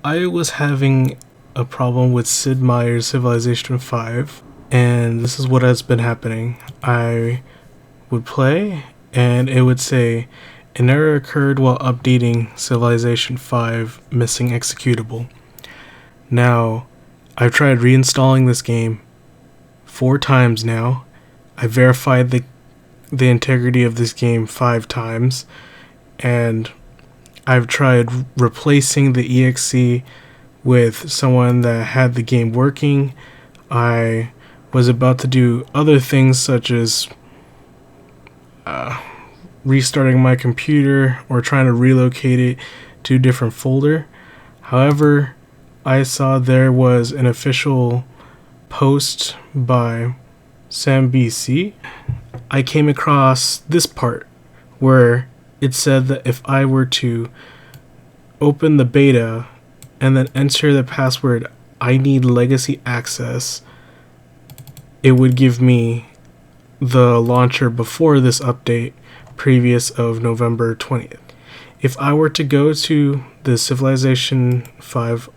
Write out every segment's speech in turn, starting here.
I was having a problem with Sid Meier's Civilization V, and this is what has been happening. I would play, and it would say, an error occurred while updating Civilization V missing executable. Now, I've tried reinstalling this game 4 times now. I verified the integrity of this game 5 times, and I've tried replacing the exe with someone that had the game working. I was about to do other things such as restarting my computer or trying to relocate it to a different folder. However, I saw there was an official post by Sam BC. I came across this part where it said that if I were to open the beta and then enter the password ineedlegacyaccess, it would give me the launcher before this update, previous of November 20th. If I were to go to the Civilization 5,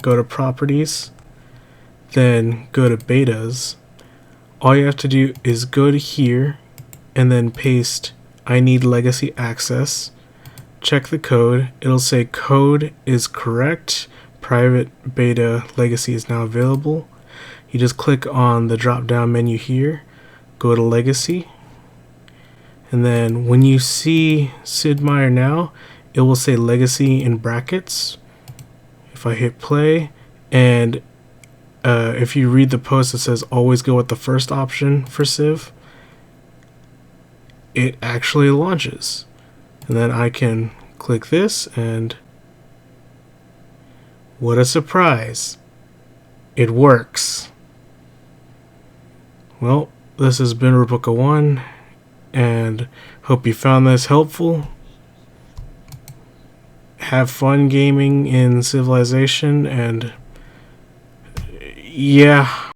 go to properties, then go to betas, all you have to do is go to here and then paste ineedlegacyaccess, check the code, it'll say code is correct, private beta legacy is now available. You just click on the drop down menu here, go to legacy, and then when you see Sid Meier now, it will say legacy in brackets. If I hit play, and if you read the post that says always go with the first option for Civ, it actually launches. And then I can click this, and what a surprise, it works. Well, this has been Rubuka 1, and hope you found this helpful. Have fun gaming in Civilization, and yeah.